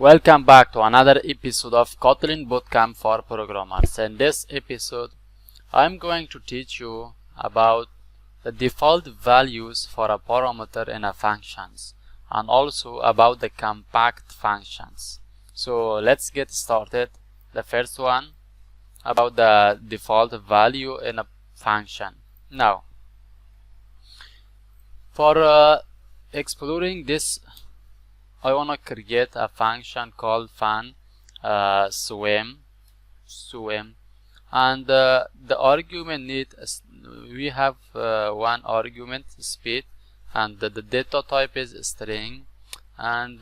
Welcome back to another episode of Kotlin Bootcamp for Programmers. In this episode, I'm going to teach you about the default values for a parameter in a functions and also about the compact functions. So let's get started. The first one about the default value in a function. Now, for exploring this, I want to create a function called fun swim, and the argument we have one argument speed, and the data type is string, and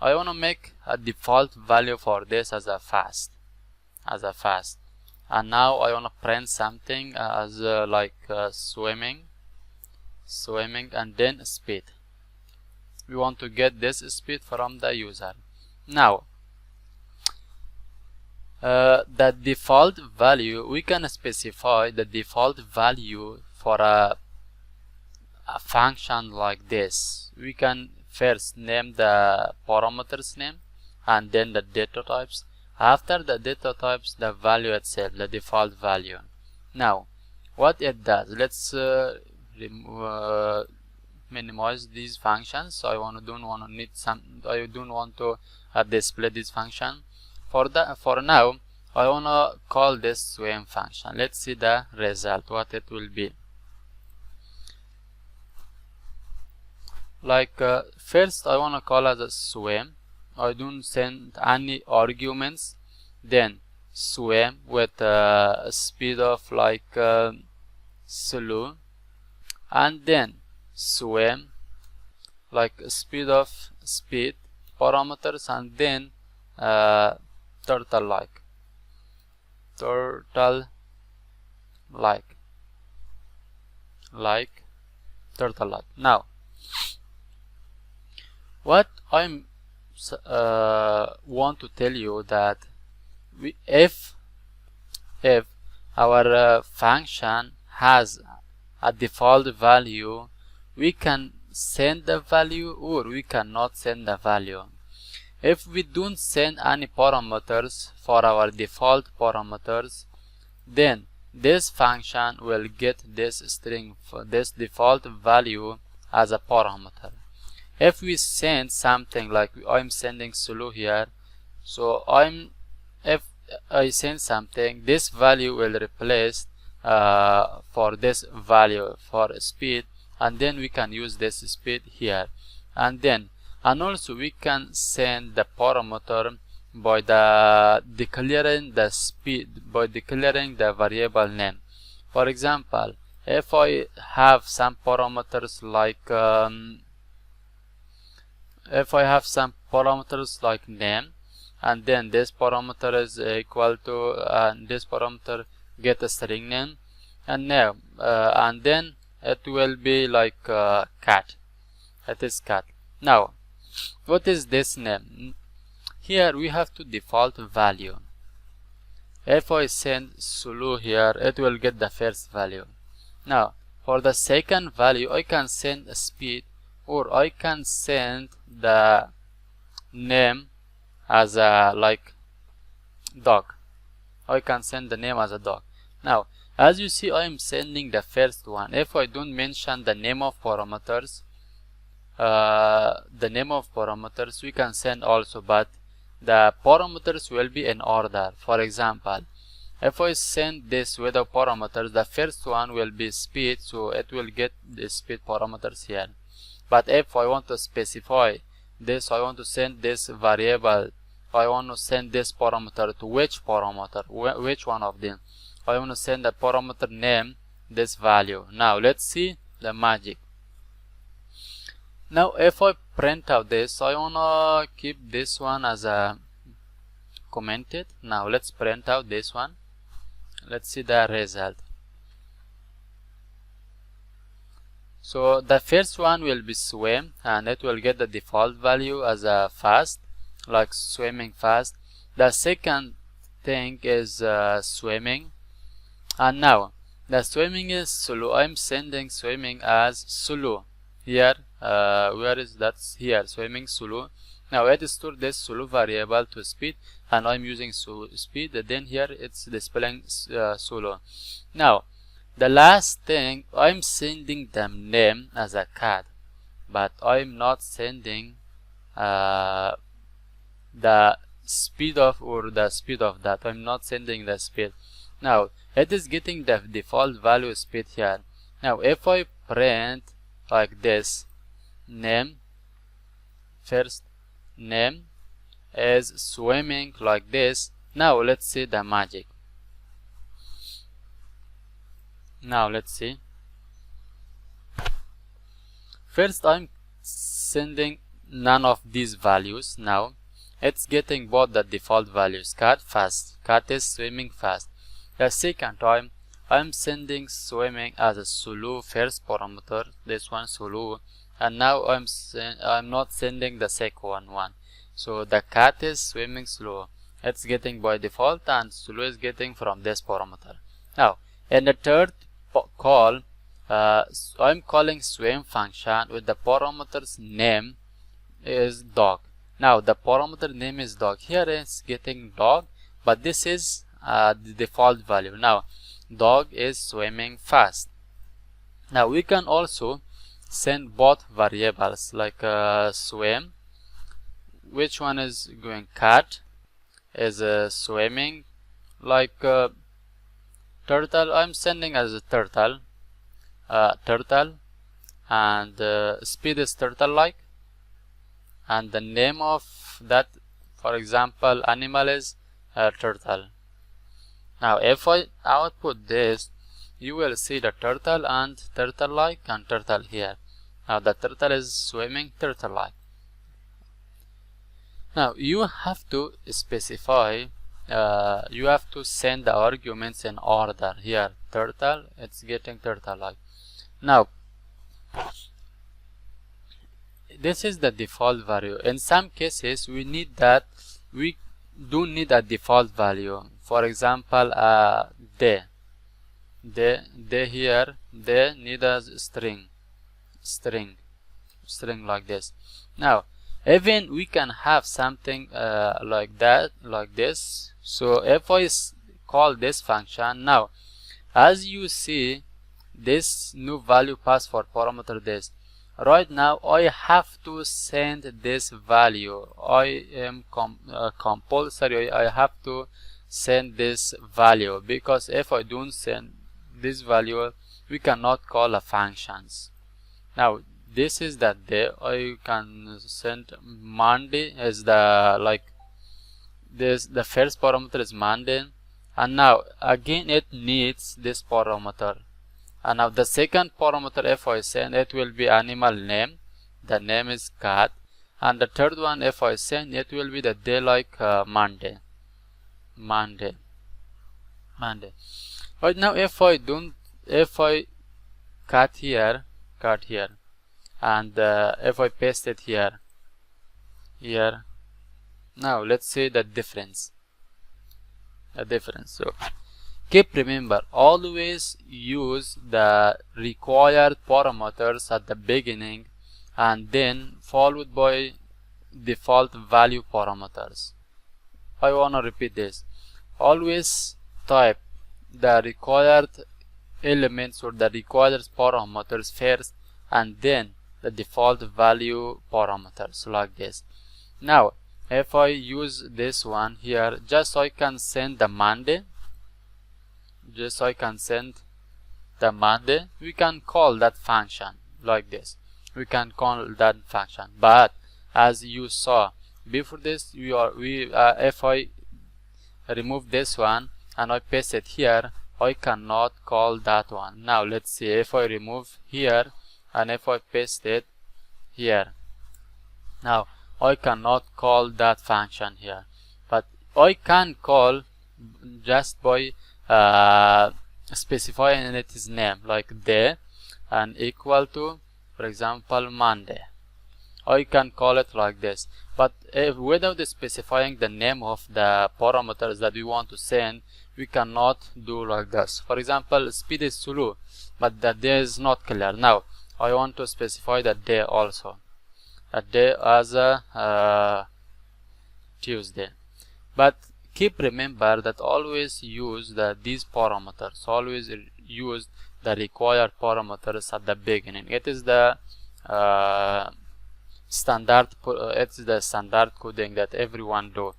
I want to make a default value for this as a fast, and now I want to print something as swimming, and then speed. We want to get this speed from the user. Now, the default value, we can specify the default value for a function like this. We can first name the parameters name and then the data types. After the data types, the value itself, the default value. Now, what it does, let's minimize these functions. I don't want to display this function. For now, I want to call this swim function. Let's see the result, what it will be. First I want to call as a swim. I don't send any arguments. Then swim with a speed of slow, and then swim speed parameters, and then turtle like. Now, what I'm want to tell you that if our function has a default value, we can send the value or we cannot send the value. If we don't send any parameters for our default parameters, then this function will get this string, this default value as a parameter. If we send something like I'm sending slow here, so if I send something, this value will replace for this value for speed, and then we can use this speed here, and also we can send the parameter by declaring the speed, by declaring the variable name. For example, if I have some parameters like name, and then this parameter is equal to this parameter get a string name and name, and then it will be cat. It is cat. Now, what is this name? Here we have to default value. If I send slow here, it will get the first value. Now, for the second value, I can send speed, or I can send the name as a dog. I can send the name as a dog. Now, as you see, I am sending the first one. If I don't mention the name of parameters, we can send also, but the parameters will be in order. For example, if I send this without parameters, the first one will be speed, so it will get the speed parameters here. But if I want to specify this, I want to send this variable, I want to send this parameter to which parameter, which one of them. I want to send the parameter name this value. Now let's see the magic. Now if I print out this, I want to keep this one as a commented. Now let's print out this one. Let's see the result. So the first one will be swim, and it will get the default value as a fast, like swimming fast. The second thing is swimming, and now the swimming is slow. I'm sending swimming as slow here, where is that? Here, swimming slow. Now it stores this slow variable to speed, and I'm using speed. Then here it's displaying slow. Now the last thing, I'm sending the name as a cat, but I'm not sending the speed of that. I'm not sending the speed. Now it is getting the default value speed here. Now if I print like this, name, first name is swimming like this. Now let's see the magic. Now let's see. First I'm sending none of these values. Now it's getting both the default values, cat fast, cat is swimming fast. The second time I'm sending swimming as a slow first parameter, this one slow, and now I'm not sending the second one. So the cat is swimming slow, it's getting by default, and slow is getting from this parameter. Now in the third call, I'm calling swim function with the parameter's name is dog. Now the parameter name is dog. Here it's getting dog, but this is the default value. Now dog is swimming fast. Now we can also send both variables like swim. Which one is going? Cat is swimming like turtle. I'm sending as a turtle. Turtle, and speed is turtle like, and the name of that, for example, animal is turtle. Now if I output this, you will see the turtle and turtle like and turtle here. Now the turtle is swimming turtle like. Now you have to specify, you have to send the arguments in order. Here turtle, it's getting turtle like. Now this is the default value. In some cases we need that, we do need a default value. For example, they here, they need a string like this. Now even we can have something like that, like this. So if I call this function, now as you see, this new value pass for parameter this. Right now I have to send this value. I am compulsory, I have to send this value, because if I don't send this value, we cannot call a functions. Now this is that day. I can send Monday as the like this, the first parameter is Monday, and now again it needs this parameter. And now the second parameter, if I send, it will be animal name, the name is cat, and the third one, if I send, it will be the day like Monday. Right now if I cut here, and if I paste it here, now let's see the difference. So keep remember, always use the required parameters at the beginning and then followed by default value parameters. I want to repeat this. Always type the required elements or the required parameters first and then the default value parameters like this. Now if I use this one here, just so I can send the Monday, we can call that function like this. We can call that function, but as you saw before this, if I remove this one and I paste it here, I cannot call that one. Now let's see, if I remove here and if I paste it here, now I cannot call that function here, but I can call just by specifying its name like day and equal to, for example, Monday. I can call it like this, but without specifying the name of the parameters that we want to send, we cannot do like this. For example, speed is slow, but the day is not clear. Now I want to specify the day also, a day as a Tuesday. But keep remember that always use these parameters, always use the required parameters at the beginning. It is the standard coding that everyone do.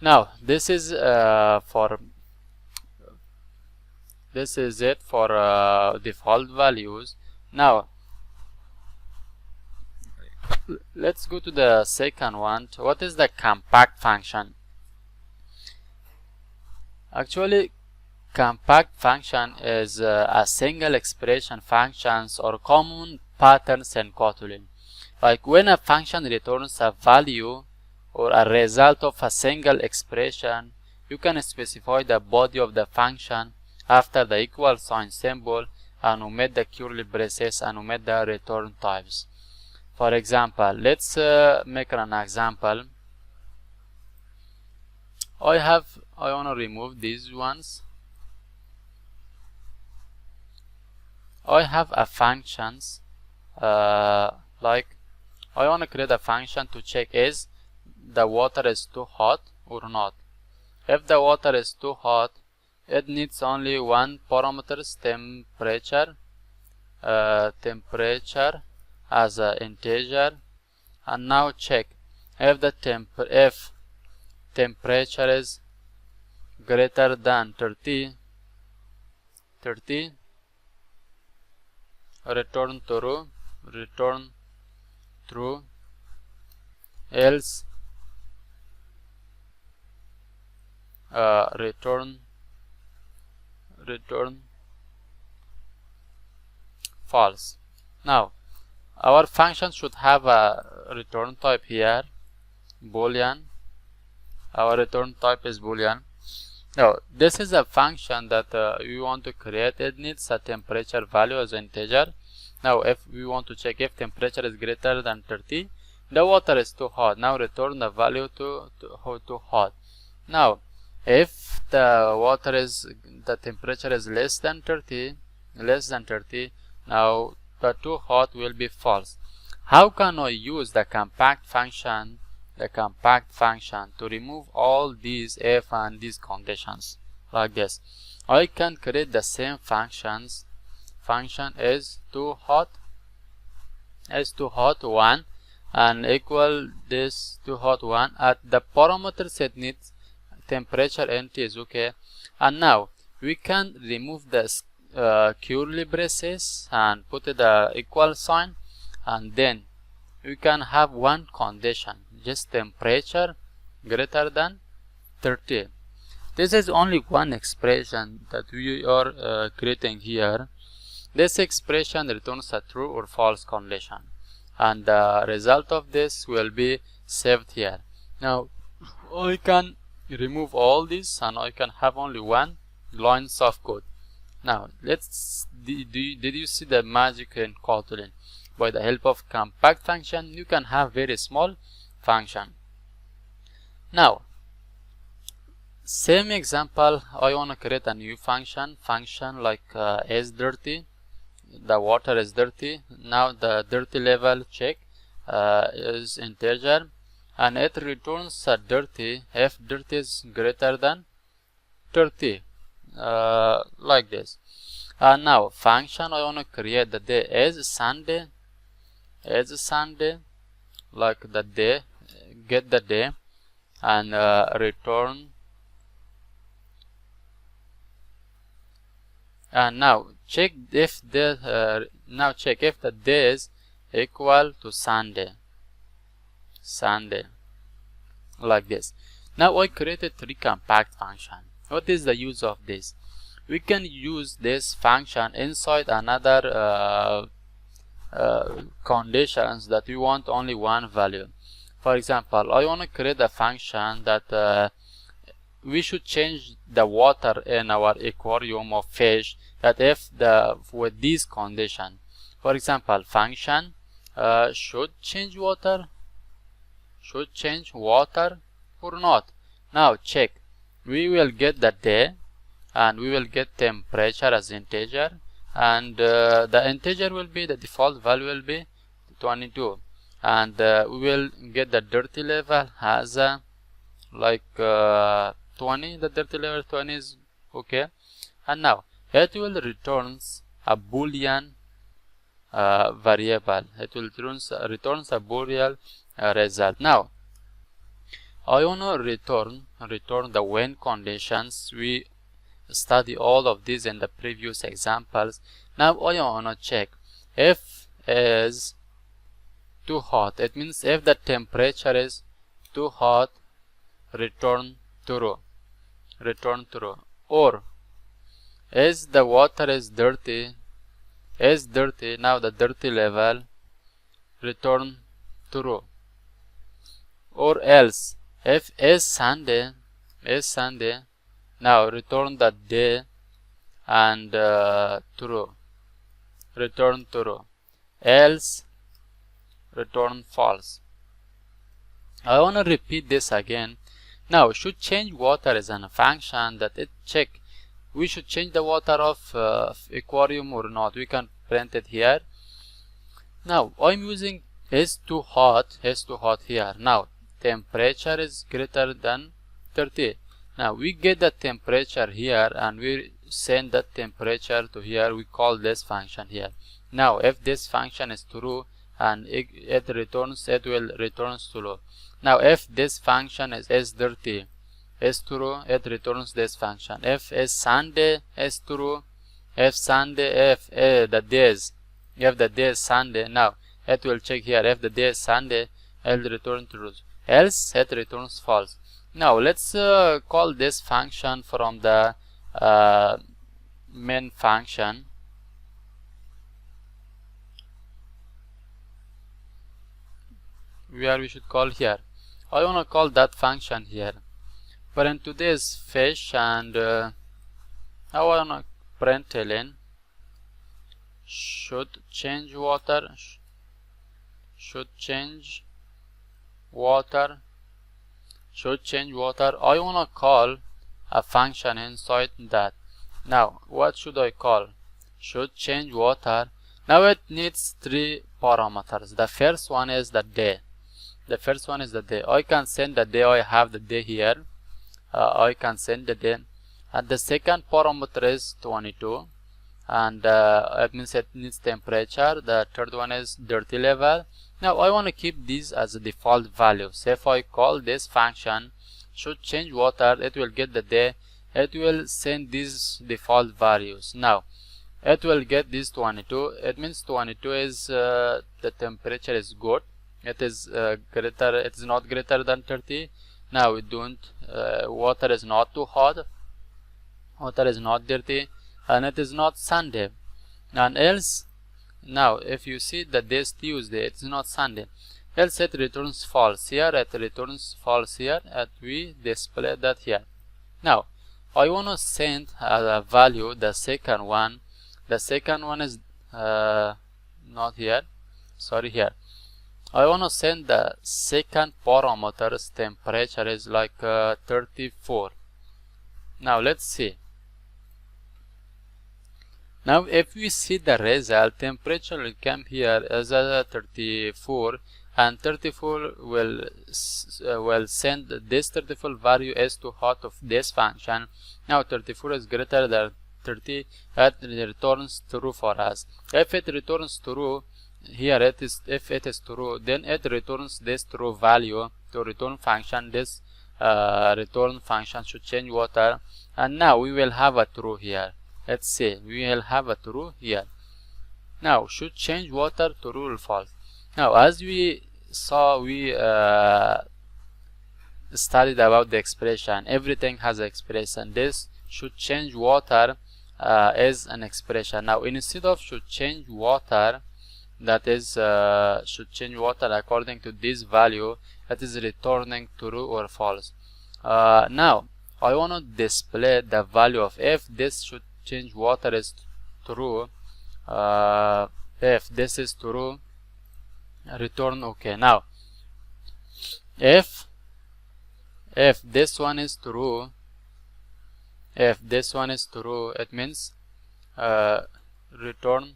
Now this is it for default values. Now let's go to the second one. What is the compact function? Actually, compact function is a single expression functions or common patterns in Kotlin. Like when a function returns a value or a result of a single expression, you can specify the body of the function after the equal sign symbol and omit the curly braces and omit the return types. For example, let's make an example. I want to remove these ones. I have a functions like I want to create a function to check is the water is too hot or not. If the water is too hot, it needs only one parameter, temperature as an integer, and now check if the temperature is greater than 30, return true, else return false. Now our function should have a return type here, boolean. Our return type is boolean. Now this is a function that we want to create. It needs a temperature value as an integer. Now if we want to check if temperature is greater than 30, the water is too hot. Now return the value to hot. Now if the temperature is less than 30, now the too hot will be false. How can I use the compact function to remove all these if and these conditions? Like this, I can create the same function is too hot 1 and equal this too hot 1 at the parameter set needs temperature empty is okay. And now we can remove the curly braces and put the equal sign, and then we can have one condition, just temperature greater than 30. This is only one expression that we are creating here. This expression returns a true or false condition, and the result of this will be saved here. Now I can remove all this and I can have only one lines of code. Now let's did you see the magic in Kotlin? By the help of compact function you can have very small function. Now same example, I want to create a new function like is dirty, the water is dirty. Now the dirty level check is integer, and it returns a dirty if dirty is greater than 30, like this. And now function I want to create the day is Sunday, like the day, get the day, and return. And now check if the day is equal to Sunday, like this. Now I created 3 compact function. What is the use of this? We can use this function inside another conditions that we want only one value. For example, I want to create a function that we should change the water in our aquarium of fish, that if with this condition. For example, function should change water or not. Now check, we will get the day and we will get temperature as integer, and the integer will be, the default value will be 22, and we will get the dirty level as like 20. The dirty level 20 is okay, and now it will returns a boolean variable. It will returns a boolean result. Now I want to return the when conditions. We study all of these in the previous examples. Now I want to check if is too hot. It means if the temperature is too hot, return true. Return true. Or is the water is dirty? Is dirty. Now the dirty level, return true. Or else if is Sunday, now return the day and true. Return true. Else return false. I want to repeat this again. Now should change water is a function that it check we should change the water of aquarium or not. We can print it here. Now I'm using is too hot here. Now temperature is greater than 30. Now we get the temperature here and we send that temperature to here. We call this function here. Now if this function is true and it will returns true. Now if this function is dirty is true, it returns this function. If is Sunday is true, if the day is Sunday, now it will check here. If the day is Sunday, it will return true. Else it returns false. Now let's call this function from the main function. Where we should call here. I want to call that function here. Print today's fish, and I want to print ln should change water. Should change water. I want to call a function inside that. Now what should I call? Should change water. Now it needs 3 parameters. The first one is the day. I can send the day. I have the day here. I can send the day. And the second parameter is 22, and it means it needs temperature. The third one is dirty level. Now I want to keep these as the default values. If I call this function should change water, it will get the day. It will send these default values. Now it will get this 22. It means 22 is the temperature is good. It is greater. It is not greater than 30. Now we don't. Water is not too hot. Water is not dirty, and it is not Sunday. And else, now if you see that this Tuesday, it is not Sunday. Else it returns false here. It returns false here. And we display that here. Now I want to send a value. The second one. The second one is not here. Sorry, here. I want to send the second parameter's temperature is like 34. Now let's see. Now if we see the result, temperature will come here as a 34, and 34 will send this 34 value as to hot of this function. Now 34 is greater than 30. It returns true for us. If it returns true, here it is. If it is true, then it returns this true value to return function. This return function should change water, and now we will have a true here. Let's see, we will have a true here. Now should change water to true or false. Now as we saw, we studied about the expression. Everything has an expression. This should change water is an expression. Now instead of should change water, that is should change water according to this value, that is returning true or false. Now I want to display the value of if this should change water is true. If this is true, return okay. Now if this one is true, it means return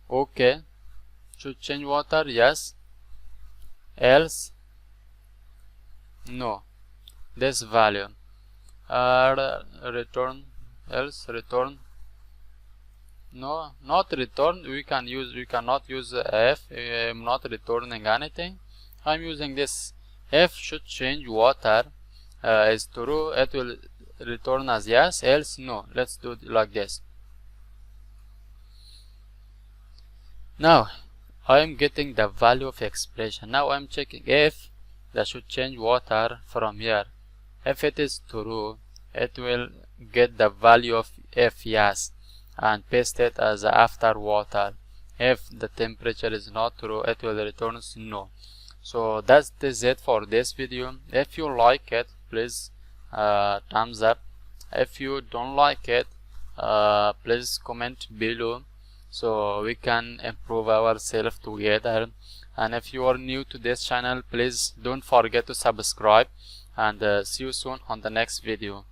okay. Should change water, yes, else no. This value return, else return no, not return. We cannot use if. I'm not returning anything. I'm using this. If should change water is true, it will return as yes, else no. Let's do it like this. Now I am getting the value of expression. Now I'm checking if that should change water from here. If it is true, it will get the value of if yes and paste it as after water. If the temperature is not true, it will return no. So that is it for this video. If you like it, please thumbs up. If you don't like it, please comment below so we can improve ourselves together. And if you are new to this channel, please don't forget to subscribe, and see you soon on the next video.